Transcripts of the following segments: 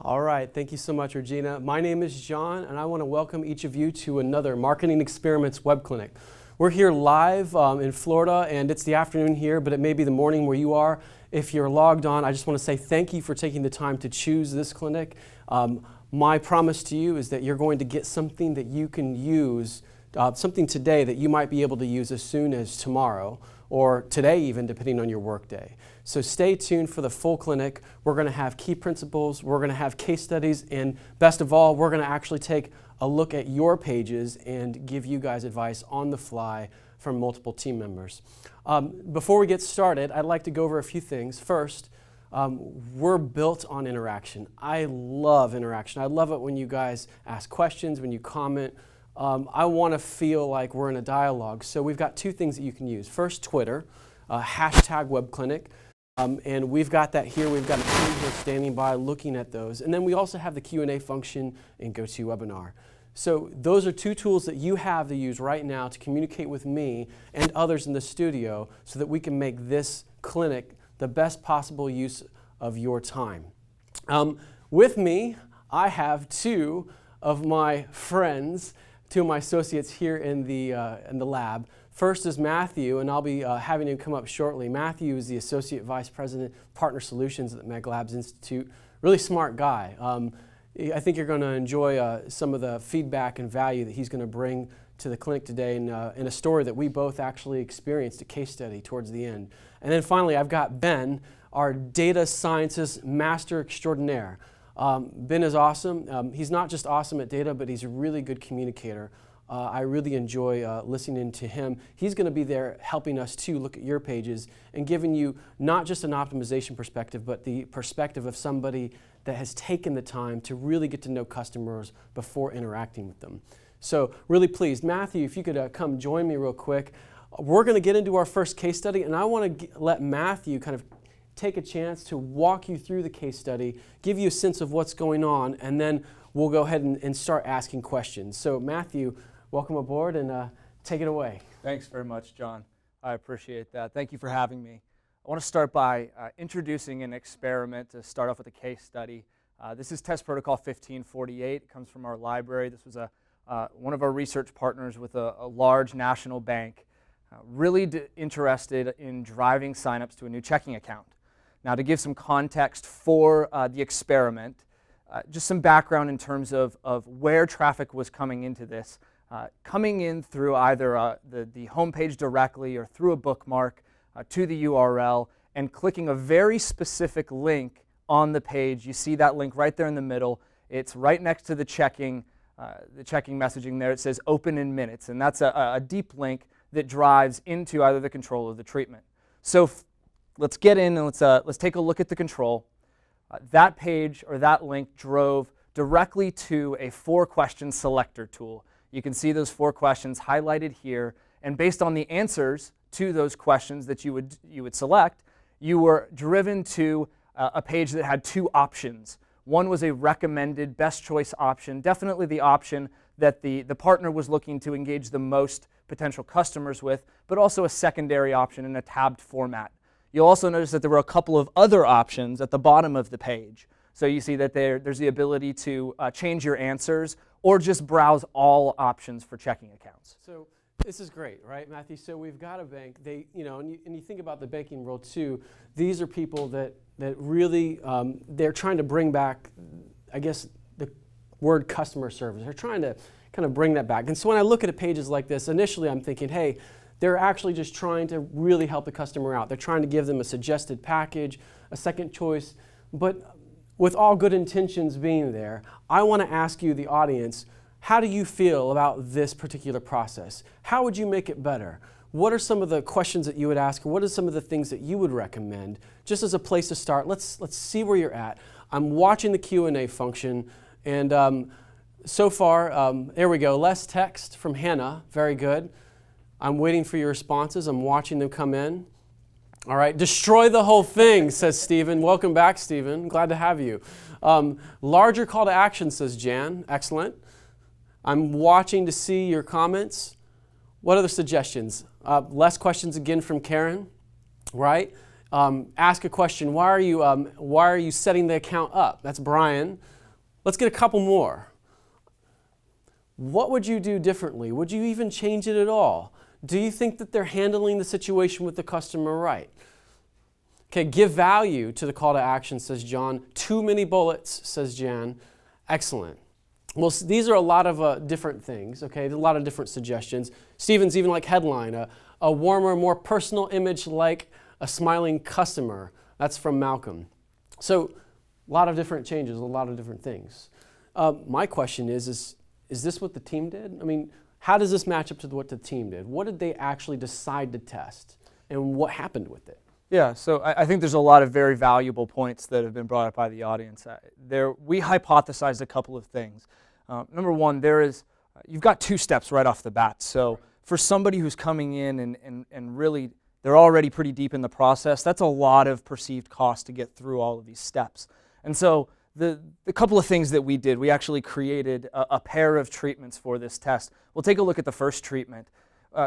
All right, thank you so much, Regina. My name is John, and I want to welcome each of you to another Marketing Experiments web clinic. We're here live in Florida, and it's the afternoon here, but it may be the morning where you are. If you're logged on, I just want to say thank you for taking the time to choose this clinic. My promise to you is that you're going to get something that you can use, something today that you might be able to use as soon as tomorrow, or today even, depending on your work day. So stay tuned for the full clinic. We're going to have key principles, we're going to have case studies, and best of all, we're going to actually take a look at your pages and give you guys advice on the fly from multiple team members. Before we get started, I'd like to go over a few things. First, we're built on interaction. I love interaction. I love it when you guys ask questions, when you comment. I want to feel like we're in a dialogue. So we've got two things that you can use. First, Twitter, hashtag webclinic. And we've got that here. We've got a team here standing by looking at those. And then we also have the Q&A function in GoToWebinar. So those are two tools that you have to use right now to communicate with me and others in the studio so that we can make this clinic the best possible use of your time. With me, I have two of my friends, two of my associates here in the lab. First is Matthew, and I'll be having him come up shortly. Matthew is the Associate Vice President, Partner Solutions at the MECLABS Institute. Really smart guy. I think you're going to enjoy some of the feedback and value that he's going to bring to the clinic today in a story that we both actually experienced, a case study towards the end. And then finally, I've got Ben, our data sciences master extraordinaire. Ben is awesome. He's not just awesome at data, but he's a really good communicator. I really enjoy listening to him. He's going to be there helping us to look at your pages and giving you not just an optimization perspective, but the perspective of somebody that has taken the time to really get to know customers before interacting with them. So really pleased. Matthew, if you could come join me real quick. We're going to get into our first case study, and I want to let Matthew kind of take a chance to walk you through the case study, give you a sense of what's going on, and then we'll go ahead and start asking questions. So Matthew, welcome aboard and take it away. Thanks very much, John. I appreciate that. Thank you for having me. I want to start by introducing an experiment to start off with a case study. This is Test Protocol 1548. It comes from our library. This was one of our research partners with a large national bank, really interested in driving signups to a new checking account. Now, to give some context for the experiment, just some background in terms of where traffic was coming into this. Coming in through either the homepage directly or through a bookmark to the URL and clicking a very specific link on the page. You see that link right there in the middle. It's right next to the checking messaging there. It says open in minutes, and that's a deep link that drives into either the control or the treatment. So let's get in and let's take a look at the control. That page or that link drove directly to a 4-question selector tool. You can see those 4 questions highlighted here, and based on the answers to those questions that you would select, you were driven to a page that had 2 options. One was a recommended best choice option, definitely the option that the partner was looking to engage the most potential customers with, but also a secondary option in a tabbed format. You'll also notice that there were a couple of other options at the bottom of the page. So you see that there's the ability to change your answers or just browse all options for checking accounts. So this is great, right, Matthew? So we've got a bank. They, and you think about the banking world too. These are people that really they're trying to bring back, I guess, the word customer service. They're trying to kind of bring that back. And so when I look at pages like this, initially I'm thinking, hey, they're actually just trying to really help the customer out. They're trying to give them a suggested package, a second choice, but with all good intentions being there, I want to ask you, the audience, how do you feel about this particular process? How would you make it better? What are some of the questions that you would ask? What are some of the things that you would recommend? Just as a place to start, let's see where you're at. I'm watching the Q&A function, and so far, there we go, less text from Hannah, very good. I'm waiting for your responses. I'm watching them come in. All right, destroy the whole thing, says Stephen. Welcome back, Stephen. Glad to have you. Larger call to action, says Jan. Excellent. I'm watching to see your comments. What other suggestions? Less questions again from Karen, right? Ask a question. Why are you setting the account up? That's Brian. Let's get a couple more. What would you do differently? Would you even change it at all? Do you think that they're handling the situation with the customer right? Okay, give value to the call to action, says John. Too many bullets, says Jan. Excellent. Well, these are a lot of different things, okay? A lot of different suggestions. Stephen's even like headline, a warmer, more personal image like a smiling customer. That's from Malcolm. So a lot of different changes, a lot of different things. My question is this what the team did? I mean, how does this match up to what the team did? What did they actually decide to test? And what happened with it? Yeah, so I think there's a lot of very valuable points that have been brought up by the audience. We hypothesized a couple of things. Number one, you've got two steps right off the bat. So for somebody who's coming in and really, they're already pretty deep in the process, that's a lot of perceived cost to get through all of these steps. And so the couple of things that we did, we actually created a pair of treatments for this test. We'll take a look at the first treatment.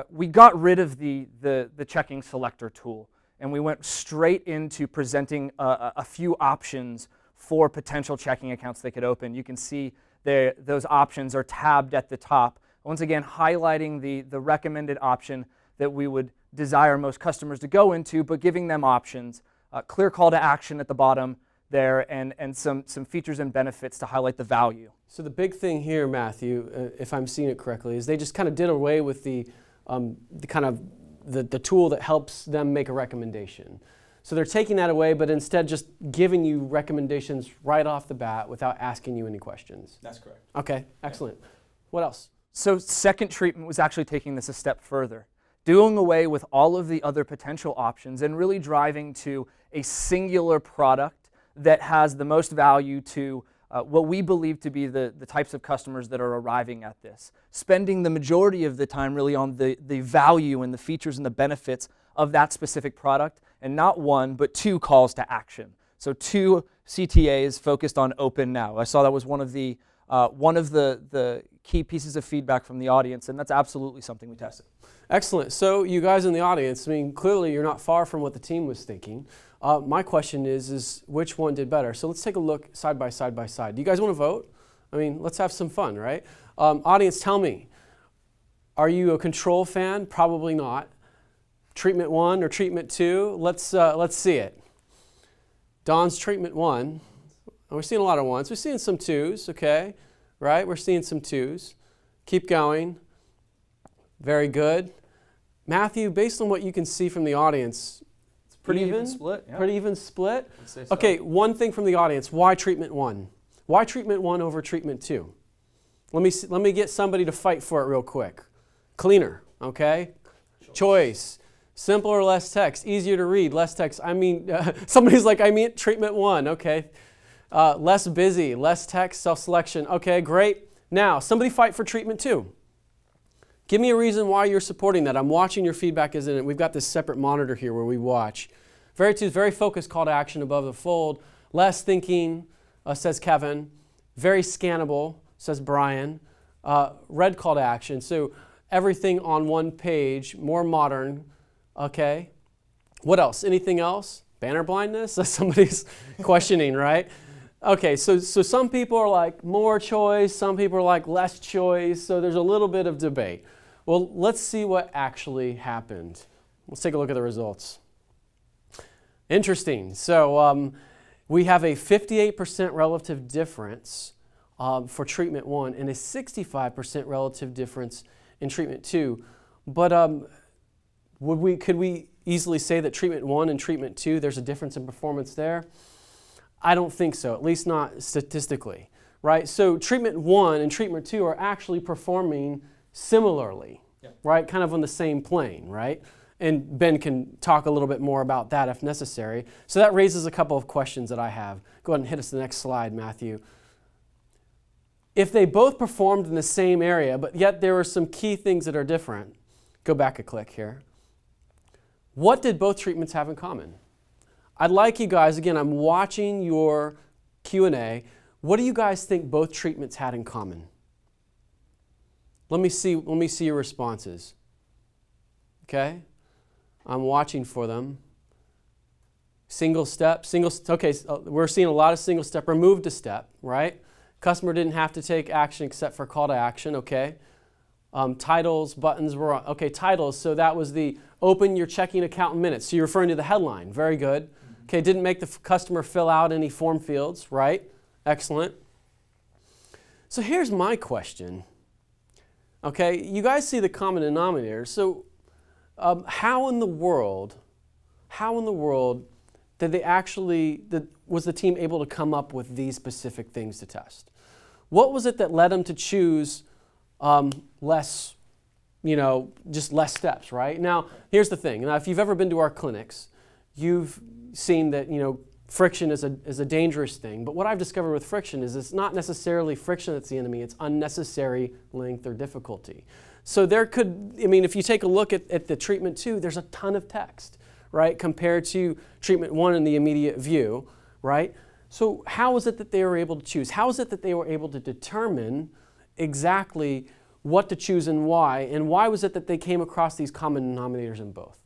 We got rid of the checking selector tool, and we went straight into presenting a few options for potential checking accounts they could open. You can see those options are tabbed at the top. Once again, highlighting the recommended option that we would desire most customers to go into, but giving them options. Clear call to action at the bottom there, and some features and benefits to highlight the value. So the big thing here, Matthew, if I'm seeing it correctly, is they just kind of did away with the tool that helps them make a recommendation. So they're taking that away, but instead just giving you recommendations right off the bat without asking you any questions. That's correct. Okay, excellent. Yeah. What else? So second treatment was actually taking this a step further, doing away with all of the other potential options and really driving to a singular product that has the most value to what we believe to be the types of customers that are arriving at this. Spending the majority of the time really on the value and the features and the benefits of that specific product, and not one, but two calls to action. So two CTAs focused on Open Now. I saw that was one of the key pieces of feedback from the audience, and that's absolutely something we tested. Excellent. So you guys in the audience, I mean, clearly you're not far from what the team was thinking. My question is which one did better? So let's take a look side by side by side. Do you guys want to vote? I mean, let's have some fun, right? Audience, tell me, are you a control fan? Probably not. Treatment 1 or treatment 2? Let's see it. Don's treatment 1. We're seeing a lot of 1s. We're seeing some 2s, okay? Right? We're seeing some 2s. Keep going. Very good. Matthew, based on what you can see from the audience, it's pretty even split. Yeah. Pretty even split? I'd say so. Okay, one thing from the audience. Why treatment 1? Why treatment 1 over treatment 2? Let me get somebody to fight for it real quick. Cleaner, okay? Choice. Simpler, less text. Easier to read, less text. I mean, somebody's like, I mean treatment 1, okay. Less busy, less text, self-selection. Okay, great. Now, somebody fight for treatment 2. Give me a reason why you're supporting that. I'm watching your feedback, isn't it? We've got this separate monitor here where we watch. Very focused call to action above the fold. Less thinking, says Kevin. Very scannable, says Brian. Red call to action. So everything on one page, more modern. Okay. What else? Anything else? Banner blindness? Somebody's questioning, right? Okay, so some people are like more choice, some people are like less choice, so there's a little bit of debate. Well, let's see what actually happened. Let's take a look at the results. Interesting. So we have a 58% relative difference for treatment 1 and a 65% relative difference in treatment 2. But could we easily say that treatment 1 and treatment 2, there's a difference in performance there? I don't think so, at least not statistically, right? So treatment 1 and treatment 2 are actually performing similarly, right? Kind of on the same plane, right? And Ben can talk a little bit more about that if necessary. So that raises a couple of questions that I have. Go ahead and hit us the next slide, Matthew. If they both performed in the same area, but yet there were some key things that are different, go back a click here. What did both treatments have in common? I'd like you guys, again, I'm watching your Q&A. What do you guys think both treatments had in common? Let me see your responses. Okay? I'm watching for them. Single step, okay, we're seeing a lot of single step, removed a step, right? Customer didn't have to take action except for call to action, okay? Titles, buttons were on, okay, titles, so that was the open your checking account in minutes. So you're referring to the headline, very good. Okay, didn't make the customer fill out any form fields, right? Excellent. So here's my question. Okay, you guys see the common denominator. So how in the world did they actually, was the team able to come up with these specific things to test? What was it that led them to choose less, just less steps, right? Now, here's the thing. Now, if you've ever been to our clinics, you've seen that, friction is a dangerous thing. But what I've discovered with friction is it's not necessarily friction that's the enemy, it's unnecessary length or difficulty. So there could, if you take a look at the treatment 2, there's a ton of text, right, compared to treatment 1 in the immediate view, right? So how is it that they were able to choose? How is it that they were able to determine exactly what to choose and why was it that they came across these common denominators in both?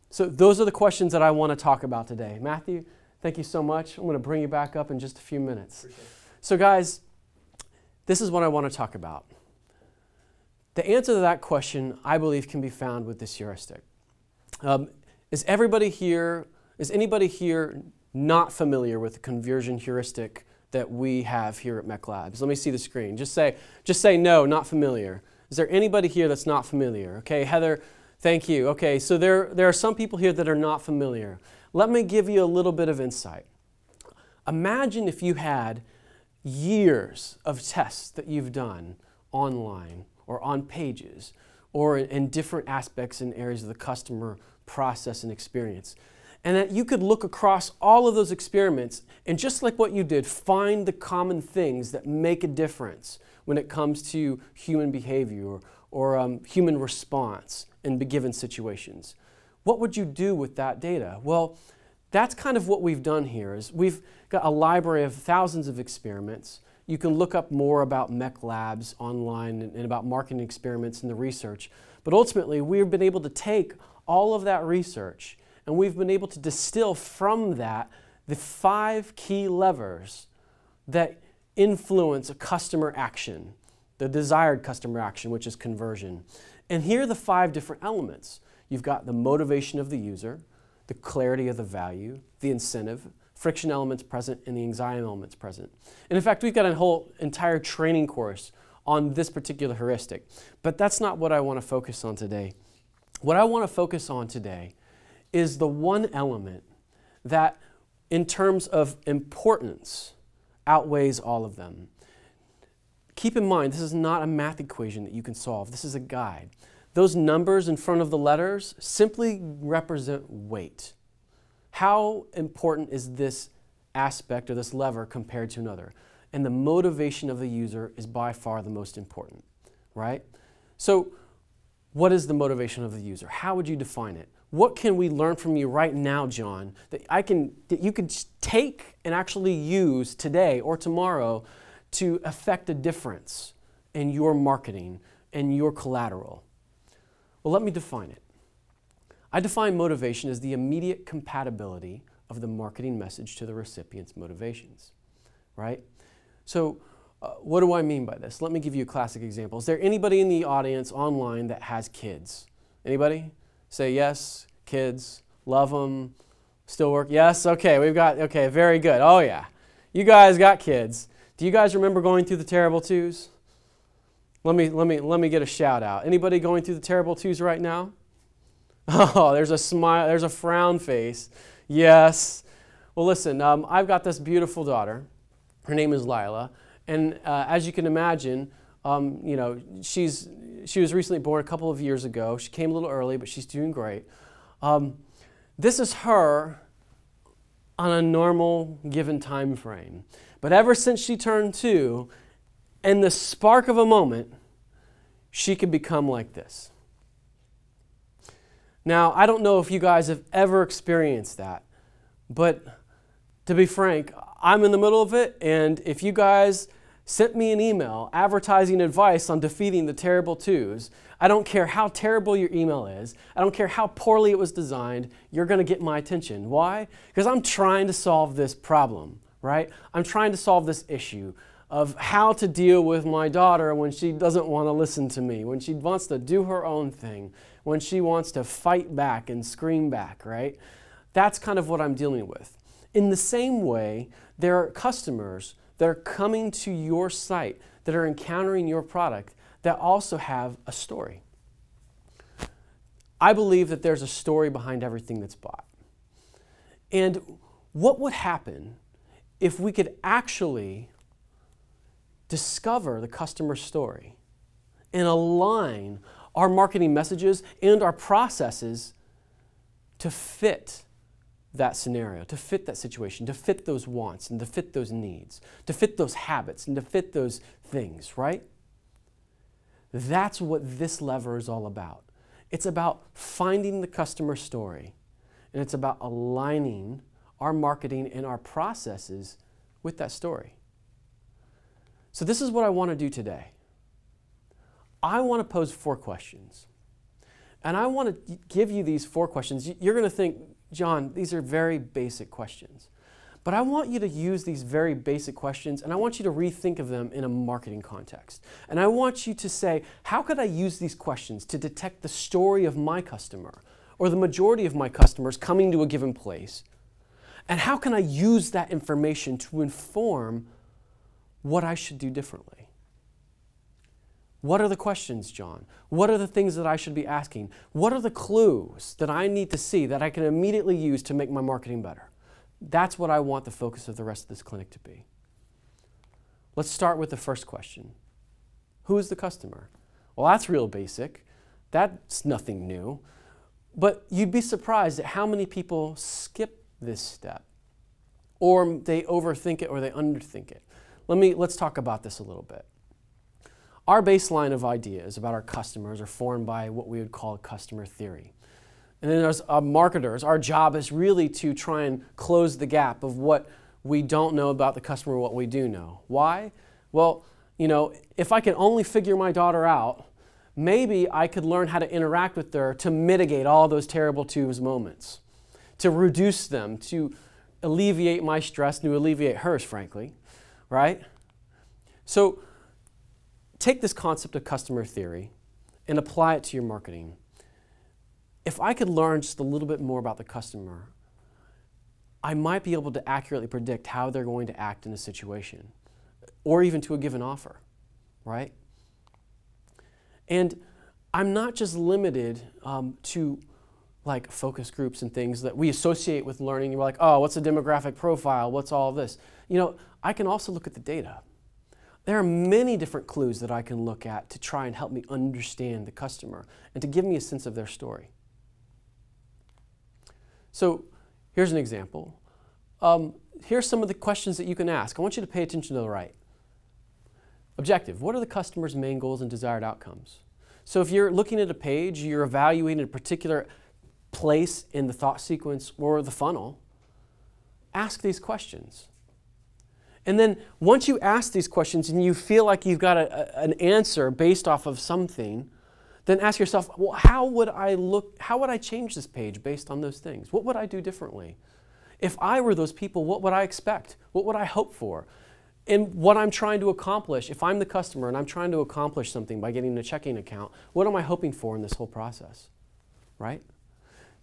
So those are the questions that I want to talk about today. Matthew, thank you so much. I'm going to bring you back up in just a few minutes. So guys, this is what I want to talk about. The answer to that question, I believe, can be found with this heuristic. Is anybody here not familiar with the conversion heuristic that we have here at MECLABS? Let me see the screen. Just say no, not familiar. Is there anybody here that's not familiar? Okay, Heather, thank you. Okay, so there are some people here that are not familiar. Let me give you a little bit of insight. Imagine if you had years of tests that you've done online or on pages or in different aspects and areas of the customer process and experience. And that you could look across all of those experiments and just like what you did, find the common things that make a difference when it comes to human behavior or human response in given situations. What would you do with that data? Well, that's kind of what we've done here. Is we've got a library of thousands of experiments. You can look up more about MECLABS online and about marketing experiments and the research. But ultimately, we've been able to take all of that research and we've been able to distill from that the 5 key levers that influence a customer action, the desired customer action, which is conversion. And here are the 5 different elements. You've got the motivation of the user, the clarity of the value, the incentive, friction elements present, and the anxiety elements present. And in fact, we've got a whole entire training course on this particular heuristic. But that's not what I want to focus on today. What I want to focus on today is the one element that, in terms of importance, outweighs all of them. Keep in mind, this is not a math equation that you can solve. This is a guide. Those numbers in front of the letters simply represent weight. How important is this aspect or this lever compared to another? And the motivation of the user is by far the most important, right? So what is the motivation of the user? How would you define it? What can we learn from you right now, John, that you could take and actually use today or tomorrow to affect a difference in your marketing and your collateral? Well, let me define it. I define motivation as the immediate compatibility of the marketing message to the recipient's motivations, right? So what do I mean by this? Let me give you a classic example. Is there anybody in the audience online that has kids? Anybody? Say yes, kids, love them, still work? Yes, okay, okay, very good. Oh yeah, you guys got kids. Do you guys remember going through the terrible twos? Let me get a shout out. Anybody going through the terrible twos right now? Oh, there's a smile, there's a frown face. Yes. Well, listen, I've got this beautiful daughter. Her name is Lila, and as you can imagine, she was recently born a couple of years ago. She came a little early, but she's doing great. This is her on a normal given time frame. But ever since she turned 2, in the spark of a moment, she could become like this. Now, I don't know if you guys have ever experienced that, but to be frank, I'm in the middle of it, and if you guys sent me an email advertising advice on defeating the terrible twos, I don't care how terrible your email is, I don't care how poorly it was designed, you're going to get my attention. Why? Because I'm trying to solve this problem, right? I'm trying to solve this issue of how to deal with my daughter when she doesn't want to listen to me, when she wants to do her own thing, when she wants to fight back and scream back, right? That's kind of what I'm dealing with. In the same way, there are customers that are coming to your site, that are encountering your product, that also have a story. I believe that there's a story behind everything that's bought. And what would happen if we could actually discover the customer story and align our marketing messages and our processes to fit that scenario, to fit that situation, to fit those wants and to fit those needs, to fit those habits and to fit those things, right? That's what this lever is all about. It's about finding the customer story, and it's about aligning our marketing and our processes with that story. So this is what I want to do today. I want to pose 4 questions. And I want to give you these 4 questions. You're going to think, John, these are very basic questions. But I want you to use these very basic questions, and I want you to rethink of them in a marketing context. And I want you to say, how could I use these questions to detect the story of my customer or the majority of my customers coming to a given place? And how can I use that information to inform what I should do differently? What are the questions, John? What are the things that I should be asking? What are the clues that I need to see that I can immediately use to make my marketing better? That's what I want the focus of the rest of this clinic to be. Let's start with the first question. Who is the customer? Well, that's real basic. That's nothing new. But you'd be surprised at how many people skip this step, or they overthink it or they underthink it. Let's talk about this a little bit. Our baseline of ideas about our customers are formed by what we would call customer theory. And then as marketers, our job is really to try and close the gap of what we don't know about the customer, what we do know. Why? Well, if I can only figure my daughter out, maybe I could learn how to interact with her to mitigate all those terrible twos moments, to reduce them, to alleviate my stress, and to alleviate hers, frankly, right? So take this concept of customer theory and apply it to your marketing. If I could learn just a little bit more about the customer, I might be able to accurately predict how they're going to act in a situation, or even to a given offer, right? And I'm not just limited to like focus groups and things that we associate with learning. You're like, oh, what's a demographic profile? What's all this? I can also look at the data. There are many different clues that I can look at to try and help me understand the customer and to give me a sense of their story. So here's an example. Here's some of the questions that you can ask. I want you to pay attention to the right. Objective, what are the customer's main goals and desired outcomes? So if you're looking at a page, you're evaluating a particular place in the thought sequence or the funnel, ask these questions. And then once you ask these questions and you feel like you've got an answer based off of something, then ask yourself, well, how would I change this page based on those things? What would I do differently? If I were those people, what would I expect? What would I hope for? And what I'm trying to accomplish, if I'm the customer and I'm trying to accomplish something by getting a checking account, what am I hoping for in this whole process, right?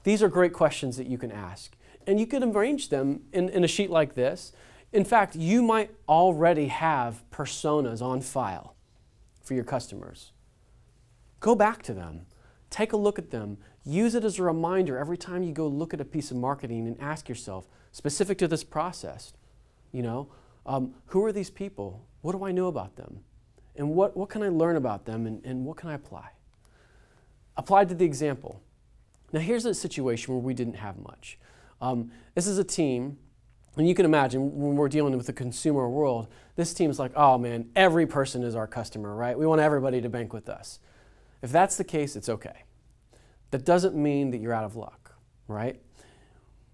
These are great questions that you can ask. And you can arrange them in a sheet like this. In fact, you might already have personas on file for your customers. Go back to them. Take a look at them. Use it as a reminder every time you go look at a piece of marketing and ask yourself, specific to this process, who are these people? What do I know about them? And what can I learn about them and what can I apply? Applied to the example. Now here's a situation where we didn't have much. This is a team. And you can imagine when we're dealing with the consumer world, this team's like, oh man, every person is our customer, right? We want everybody to bank with us. If that's the case, it's okay. That doesn't mean that you're out of luck, right?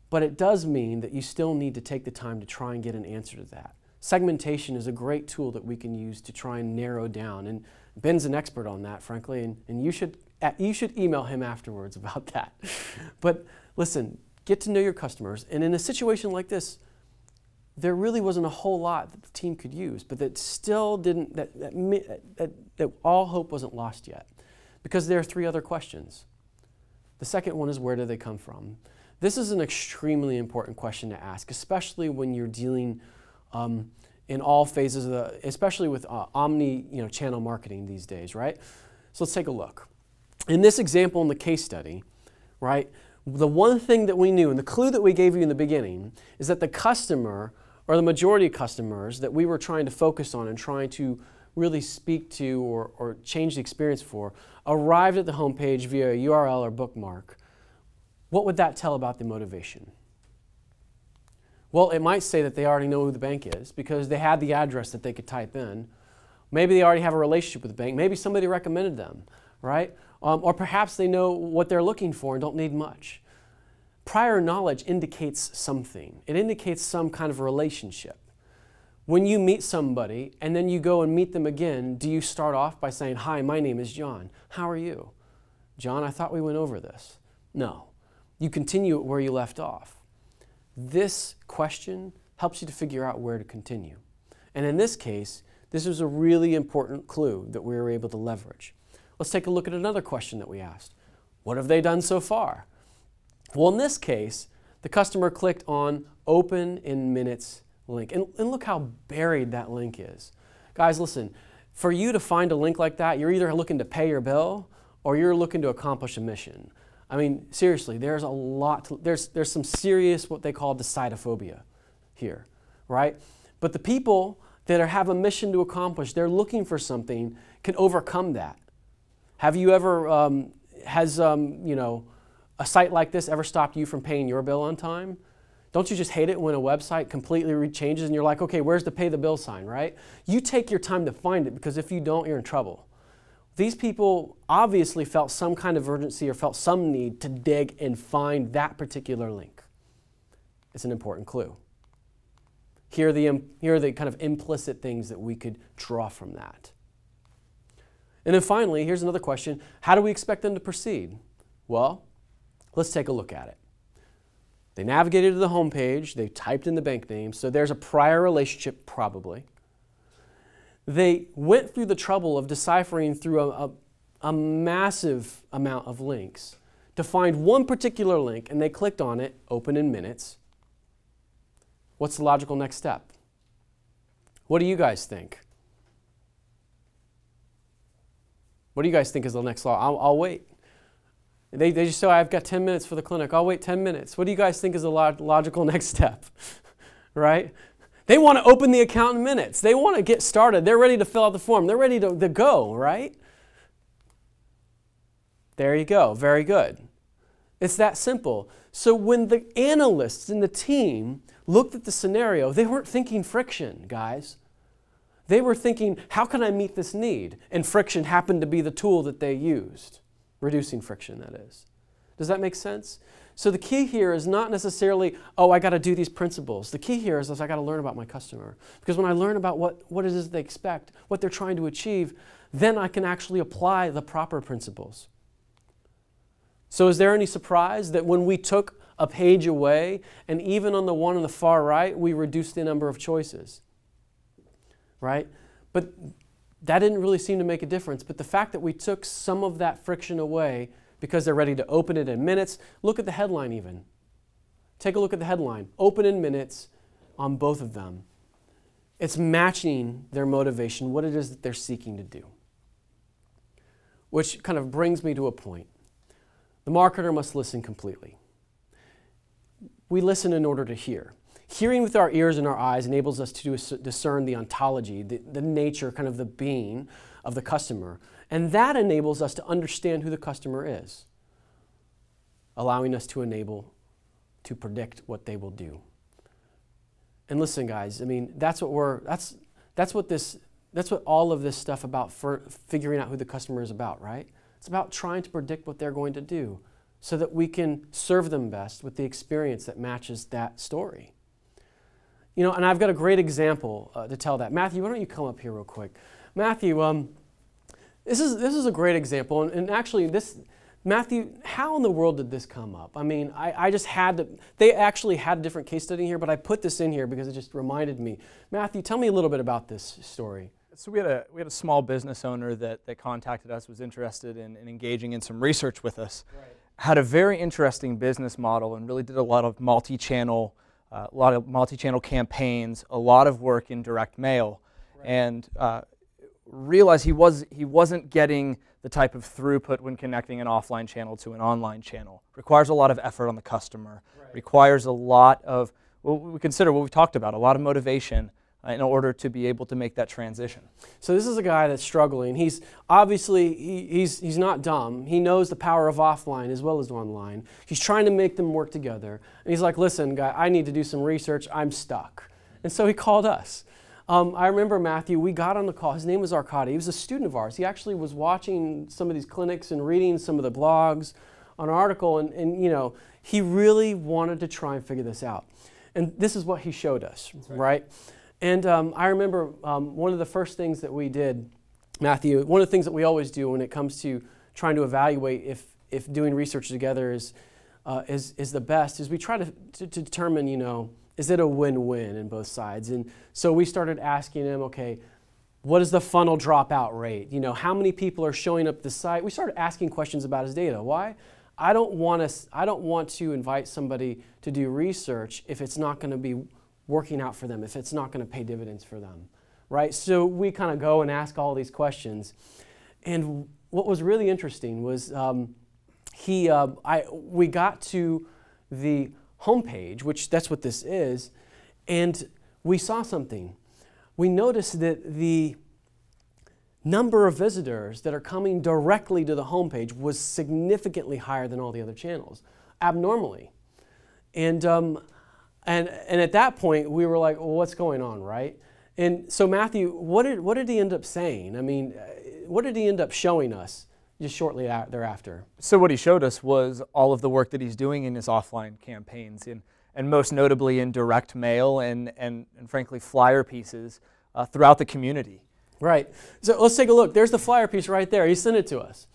But it does mean that you still need to take the time to try and get an answer to that. segmentation is a great tool that we can use to try and narrow down. And Ben's an expert on that, frankly, and you should email him afterwards about that. But listen, get to know your customers. And in a situation like this, there really wasn't a whole lot that the team could use, but that still didn't, that all hope wasn't lost yet. Because there are 3 other questions. The second one is, where do they come from? This is an extremely important question to ask, especially when you're dealing in all phases of especially with channel marketing these days, right? So let's take a look. In this example in the case study, right, the one thing that we knew, and the clue that we gave you in the beginning, is that the customer, or the majority of customers that we were trying to focus on and trying to really speak to or change the experience for, arrived at the homepage via a URL or bookmark. What would that tell about the motivation? Well, it might say that they already know who the bank is because they had the address that they could type in. Maybe they already have a relationship with the bank. Maybe somebody recommended them, right? Or perhaps they know what they're looking for and don't need much. Prior knowledge indicates something. It indicates some kind of relationship. When you meet somebody and then you go and meet them again, do you start off by saying, "Hi, my name is John. How are you?" "John, I thought we went over this." No. You continue where you left off. This question helps you to figure out where to continue. And in this case, this was a really important clue that we were able to leverage. Let's take a look at another question that we asked. What have they done so far? Well, in this case, the customer clicked on Open in Minutes link. And look how buried that link is. Guys, listen, for you to find a link like that, you're either looking to pay your bill or you're looking to accomplish a mission. I mean, seriously, there's a lot, there's some serious what they call decidophobia here, right? But the people that have a mission to accomplish, they're looking for something, can overcome that. Have you ever, a site like this ever stopped you from paying your bill on time? Don't you just hate it when a website completely changes and you're like, okay, where's the pay the bill sign, right? You take your time to find it because if you don't, you're in trouble. These people obviously felt some kind of urgency or felt some need to dig and find that particular link. It's an important clue. Here are the kind of implicit things that we could draw from that. And then finally, here's another question. How do we expect them to proceed? Well, let's take a look at it. They navigated to the home page. They typed in the bank name. So there's a prior relationship probably. They went through the trouble of deciphering through a massive amount of links to find one particular link, and they clicked on it, Open in Minutes. What's the logical next step? What do you guys think? What do you guys think is the next law? I'll wait. They just say, I've got 10 minutes for the clinic. I'll wait 10 minutes. What do you guys think is the logical next step? Right? They want to open the account in minutes. They want to get started. They're ready to fill out the form. They're ready to go, right? There you go. Very good. It's that simple. So when the analysts in the team looked at the scenario, they weren't thinking friction, guys. They were thinking, how can I meet this need? And friction happened to be the tool that they used. Reducing friction, that is. Does that make sense? So the key here is not necessarily, oh, I got to do these principles. The key here is I got to learn about my customer. Because when I learn about what it is they expect, what they're trying to achieve, then I can actually apply the proper principles. So is there any surprise that when we took a page away, and even on the one on the far right, we reduced the number of choices? Right? But that didn't really seem to make a difference. But the fact that we took some of that friction away because they're ready to open it in minutes. Look at the headline even. Take a look at the headline. Open in minutes on both of them. It's matching their motivation, what it is that they're seeking to do. Which kind of brings me to a point. The marketer must listen completely. We listen in order to hear. Hearing with our ears and our eyes enables us to discern the ontology, the nature, kind of the being of the customer. And that enables us to understand who the customer is, allowing us to predict what they will do. And listen, guys, I mean, that's what all of this stuff about figuring out who the customer is about, right? It's about trying to predict what they're going to do so that we can serve them best with the experience that matches that story. You know, and I've got a great example to tell that. Matthew, why don't you come up here real quick? Matthew, this is a great example, and actually Matthew, how in the world did this come up? I mean, I just had to, they actually had a different case study in here, but I put this in here because it just reminded me. Matthew, tell me a little bit about this story. So we had a small business owner that contacted us, was interested in engaging in some research with us. Right. Had a very interesting business model and really did a lot of multi-channel campaigns, a lot of work in direct mail, right. And realized he wasn't getting the type of throughput when connecting an offline channel to an online channel. Requires a lot of effort on the customer. Right. Requires a lot of, what we consider what we've talked about, a lot of motivation in order to be able to make that transition. So this is a guy that's struggling. He's obviously, he's not dumb. He knows the power of offline as well as online. He's trying to make them work together. And he's like, listen, guy, I need to do some research. I'm stuck. And so he called us. I remember Matthew, we got on the call. His name was Arkady. He was a student of ours. He actually was watching some of these clinics and reading some of the blogs on an article. And you know, he really wanted to try and figure this out. And this is what he showed us, right? And I remember one of the first things that we did, Matthew, one of the things that we always do when it comes to trying to evaluate if doing research together is the best, is we try to determine, you know, is it a win-win in both sides? And so we started asking him, okay, what is the funnel dropout rate? You know, how many people are showing up the site? We started asking questions about his data. Why? I don't want to invite somebody to do research if it's not going to be working out for them, if it's not going to pay dividends for them, right? So we kind of go and ask all these questions. And what was really interesting was we got to the homepage, which that's what this is, and we saw something. We noticed that the number of visitors that are coming directly to the homepage was significantly higher than all the other channels, abnormally. And at that point, we were like, well, what's going on, right? And so Matthew, what did he end up saying? I mean, what did he end up showing us just shortly thereafter? So what he showed us was all of the work that he's doing in his offline campaigns, and most notably in direct mail and frankly, flyer pieces throughout the community. Right. So let's take a look. There's the flyer piece right there. He sent it to us.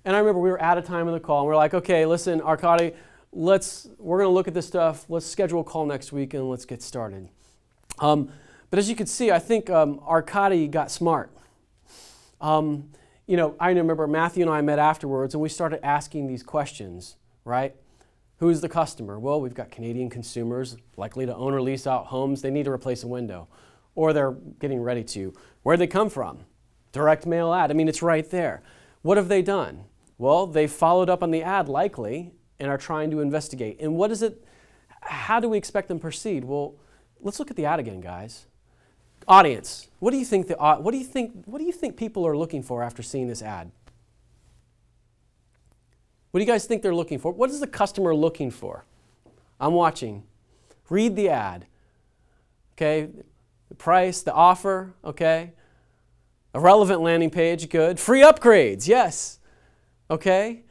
And I remember we were out of time in the call, and we're like, okay, listen, Arkady, we're going to look at this stuff. Let's schedule a call next week and let's get started. But as you can see, I think Arkady got smart. You know, I remember Matthew and I met afterwards and we started asking these questions, right? Who's the customer? Well, we've got Canadian consumers likely to own or lease out homes. They need to replace a window, or they're getting ready to. Where'd they come from? Direct mail ad. I mean, it's right there. What have they done? Well, they followed up on the ad likely and are trying to investigate. And what is it, how do we expect them to proceed? Well, let's look at the ad again, guys. Audience, what do you think people are looking for after seeing this ad? What do you guys think they're looking for? What is the customer looking for? I'm watching. Read the ad. Okay, the price, the offer, okay. A relevant landing page, good. Free upgrades, yes. Okay.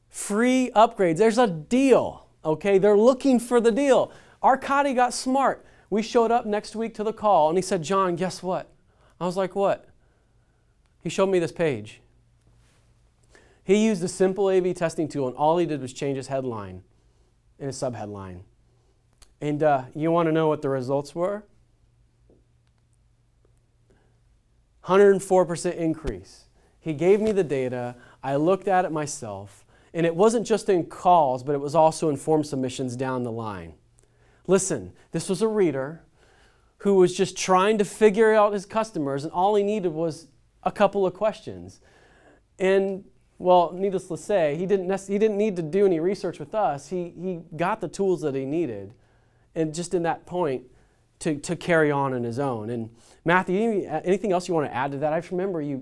Free upgrades, there's a deal, okay? They're looking for the deal. Arkady got smart. We showed up next week to the call and he said, John, guess what? I was like, what? He showed me this page. He used a simple A/B testing tool and all he did was change his headline and his subheadline. And you want to know what the results were? 104% increase. He gave me the data, I looked at it myself, and it wasn't just in calls, but it was also in form submissions down the line. Listen, this was a reader who was just trying to figure out his customers, and all he needed was a couple of questions. And, well, needless to say, he didn't need to do any research with us. He got the tools that he needed, and just in that point, to carry on his own. And Matthew, anything else you want to add to that? I remember it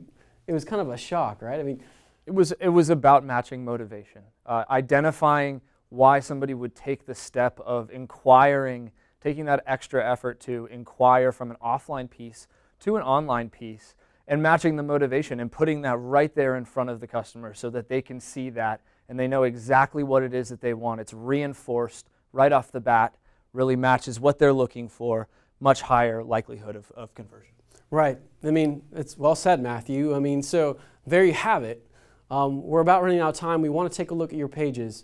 was kind of a shock, right? I mean, it was about matching motivation, identifying why somebody would take the step of inquiring, taking that extra effort to inquire from an offline piece to an online piece, and matching the motivation and putting that right there in front of the customer so that they can see that and they know exactly what it is that they want. It's reinforced right off the bat, really matches what they're looking for, much higher likelihood of conversion. Right. I mean, it's well said, Matthew. I mean, so there you have it. We're about running out of time. We want to take a look at your pages.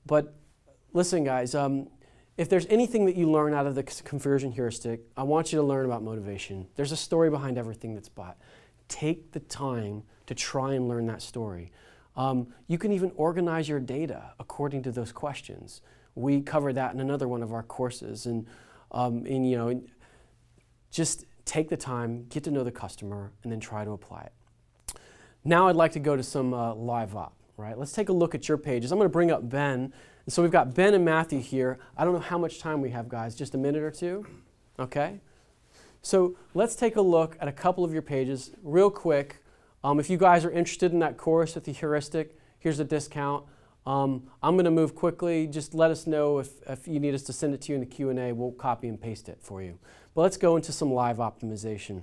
But listen, guys, if there's anything that you learn out of the conversion heuristic, I want you to learn about motivation. There's a story behind everything that's bought. Take the time to try and learn that story. You can even organize your data according to those questions. We covered that in another one of our courses. And you know, just take the time, get to know the customer, and then try to apply it. Now I'd like to go to some live op, right? Let's take a look at your pages. I'm going to bring up Ben. And so we've got Ben and Matthew here. I don't know how much time we have, guys, just a minute or two? Okay. So let's take a look at a couple of your pages real quick. If you guys are interested in that course with the heuristic, here's a discount. I'm going to move quickly. Just let us know if you need us to send it to you in the Q&A. We'll copy and paste it for you. But let's go into some live optimization.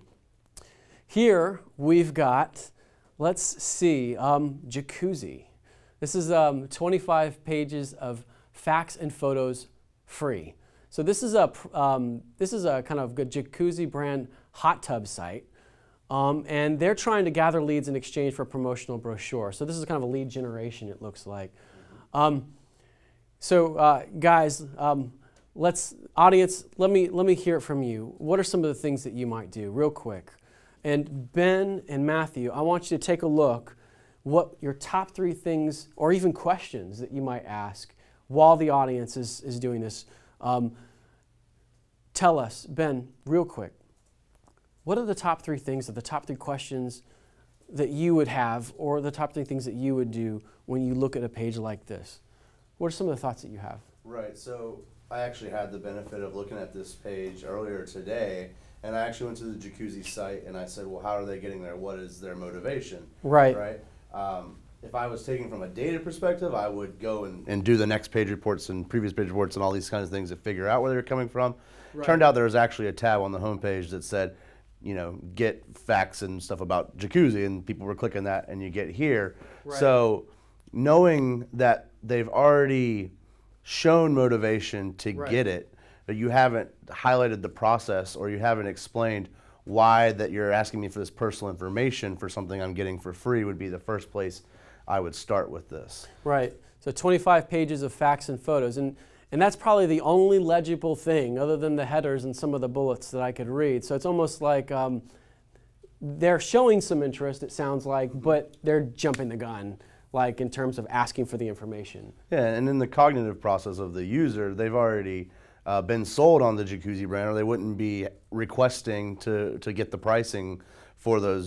Here we've got, let's see, jacuzzi. This is 25 pages of facts and photos free. So this is a kind of good jacuzzi brand hot tub site. And they're trying to gather leads in exchange for a promotional brochure. So this is kind of a lead generation, it looks like. Guys, audience, let me hear it from you. What are some of the things that you might do, real quick? And Ben and Matthew, I want you to take a look what your top 3 things, or even questions that you might ask while the audience is doing this. Tell us, Ben, real quick, what are the top 3 things, or the top 3 questions that you would have, or the top 3 things that you would do when you look at a page like this? What are some of the thoughts that you have? Right, so I actually had the benefit of looking at this page earlier today, and I actually went to the jacuzzi site and I said, well, how are they getting there? What is their motivation? Right. If I was taking from a data perspective, I would go and do the next page reports and previous page reports and all these kinds of things to figure out where they're coming from. Right. Turned out there was actually a tab on the homepage that said, you know, get facts and stuff about jacuzzi, and people were clicking that, and you get here. Right. So knowing that they've already shown motivation to get it, but you haven't highlighted the process, or you haven't explained why that you're asking me for this personal information for something I'm getting for free, would be the first place I would start with this. Right. So 25 pages of facts and photos. And that's probably the only legible thing, other than the headers and some of the bullets, that I could read. So it's almost like they're showing some interest, it sounds like, but they're jumping the gun, like in terms of asking for the information. Yeah, and in the cognitive process of the user, they've already been sold on the jacuzzi brand, or they wouldn't be requesting to get the pricing for the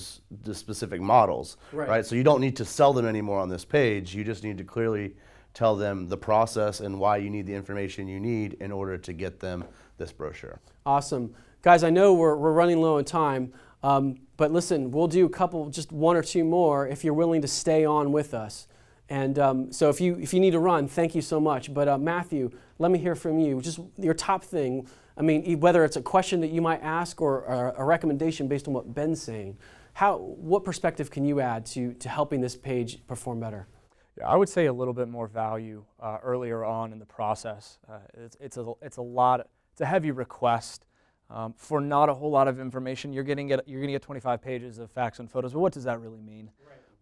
specific models. Right. So you don't need to sell them anymore on this page. You just need to clearly tell them the process and why you need the information you need in order to get them this brochure. Awesome. Guys, I know we're running low on time, but listen, we'll do a couple, just 1 or 2 more if you're willing to stay on with us. And so if you need to run, thank you so much. But Matthew, let me hear from you. Just your top thing. I mean, whether it's a question that you might ask or a recommendation based on what Ben's saying, what perspective can you add to helping this page perform better? Yeah, I would say a little bit more value earlier on in the process. It's a heavy request for not a whole lot of information. You're going to get 25 pages of facts and photos, but what does that really mean?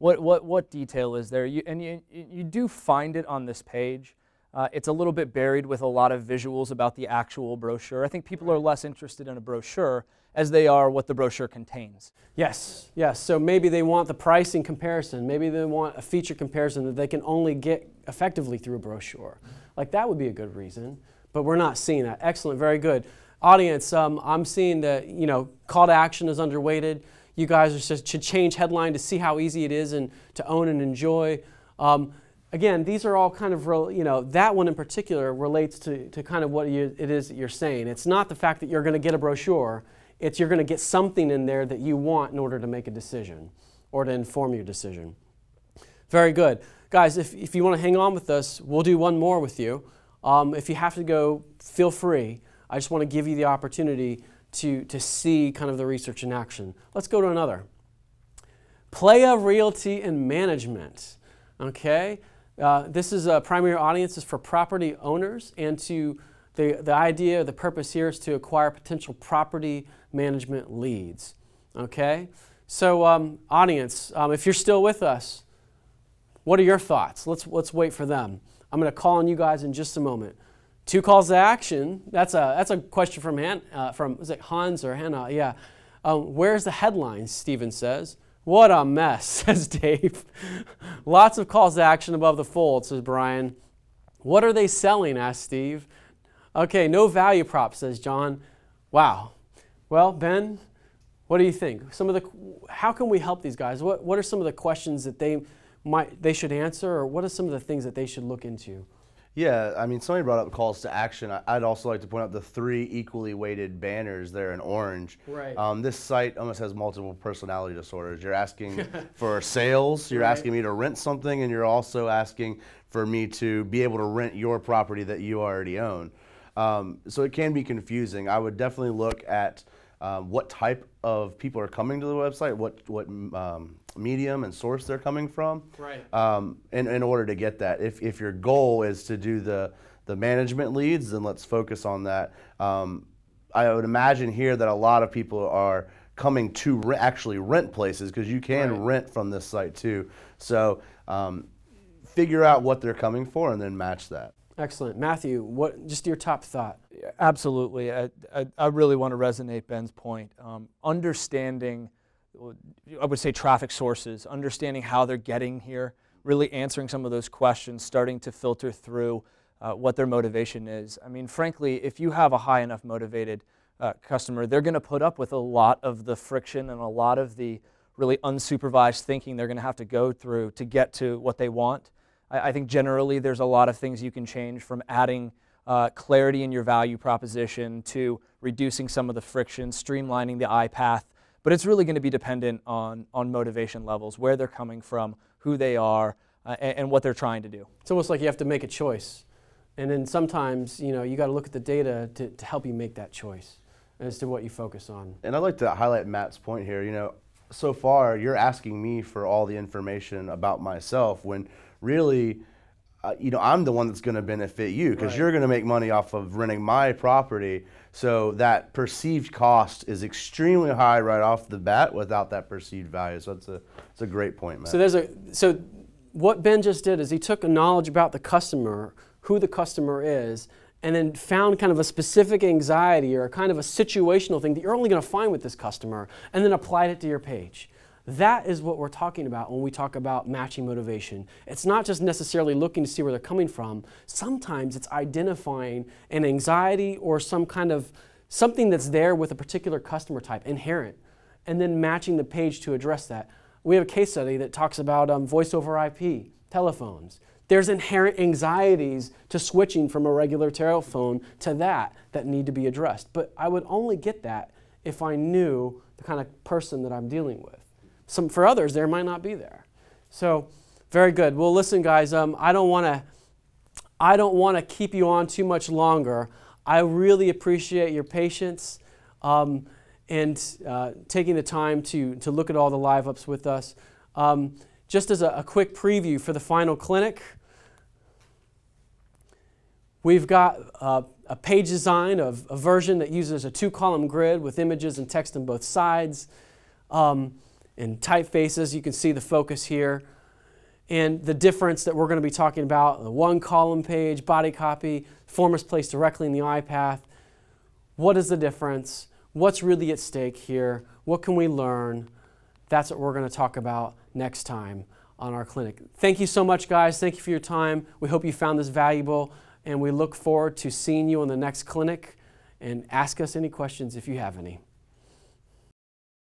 Right. What detail is there? You do find it on this page. It's a little bit buried with a lot of visuals about the actual brochure. I think people are less interested in a brochure as they are what the brochure contains. Yes, yes. So maybe they want the pricing comparison. Maybe they want a feature comparison that they can only get effectively through a brochure. Like, that would be a good reason, but we're not seeing that. Excellent, very good. Audience, I'm seeing that, call to action is underweighted. You guys should change headline to see how easy it is and to own and enjoy. Again, these are all kind of, that one in particular relates to kind of what it is that you're saying. It's not the fact that you're going to get a brochure. It's you're going to get something in there that you want in order to make a decision or to inform your decision. Very good. Guys, if you want to hang on with us, we'll do one more with you. If you have to go, feel free. I just want to give you the opportunity to see kind of the research in action. Let's go to another. Playa Realty and Management. Okay? This is a primary audience is for property owners and to The idea, the purpose here is to acquire potential property management leads. Okay? So audience, if you're still with us, what are your thoughts? Let's wait for them. I'm going to call on you guys in just a moment. 2 calls to action. That's a question from is it Hans or Hannah? Yeah. Where's the headline? Steven says. What a mess, says Dave. Lots of calls to action above the fold, says Brian. What are they selling? Asks Steve. Okay, no value prop, says John. Wow. Well, Ben, what do you think? How can we help these guys? What are some of the questions that they should answer, or what are some of the things that they should look into? Yeah, I mean, somebody brought up calls to action. I'd also like to point out the 3 equally weighted banners there in orange. Right. This site almost has multiple personality disorders. You're asking for sales, you're asking me to rent something, and you're also asking for me to be able to rent your property that you already own. So it can be confusing. I would definitely look at what type of people are coming to the website, what medium and source they're coming from, right. in order to get that. If your goal is to do the management leads, then let's focus on that. I would imagine here that a lot of people are coming to actually rent places, because you can rent from this site too. So figure out what they're coming for and then match that. Excellent. Matthew, just your top thought? Absolutely. I really want to resonate Ben's point. Understanding, I would say, traffic sources, understanding how they're getting here, really answering some of those questions, starting to filter through what their motivation is. I mean, frankly, if you have a high enough motivated customer, they're going to put up with a lot of the friction and a lot of the really unsupervised thinking they're going to have to go through to get to what they want. I think generally there's a lot of things you can change, from adding clarity in your value proposition to reducing some of the friction, streamlining the eye path. But it's really going to be dependent on motivation levels, where they're coming from, who they are, and what they're trying to do. It's almost like you have to make a choice. And then sometimes, you got to look at the data to help you make that choice as to what you focus on. And I'd like to highlight Matt's point here. So far you're asking me for all the information about myself, when really, I'm the one that's going to benefit you, because you're going to make money off of renting my property. So that perceived cost is extremely high right off the bat without that perceived value. So it's a great point, Matt. So what Ben just did is he took a knowledge about the customer, who the customer is, and then found kind of a specific anxiety or kind of a situational thing that you're only going to find with this customer, and then applied it to your page. That is what we're talking about when we talk about matching motivation. It's not just necessarily looking to see where they're coming from. Sometimes it's identifying an anxiety or something that's there with a particular customer type, inherent, and then matching the page to address that. We have a case study that talks about voice over IP, telephones. There's inherent anxieties to switching from a regular telephone to that need to be addressed. But I would only get that if I knew the kind of person that I'm dealing with. For others, there might not be there. So, very good. Well, listen, guys. I don't want to keep you on too much longer. I really appreciate your patience and taking the time to look at all the live ups with us. Just as a quick preview for the final clinic, we've got a page design of a version that uses a 2-column grid with images and text on both sides. And typefaces, you can see the focus here. And the difference that we're going to be talking about, the 1-column page, body copy, form is placed directly in the eye path. What is the difference? What's really at stake here? What can we learn? That's what we're going to talk about next time on our clinic. Thank you so much, guys. Thank you for your time. We hope you found this valuable, and we look forward to seeing you on the next clinic. And ask us any questions if you have any.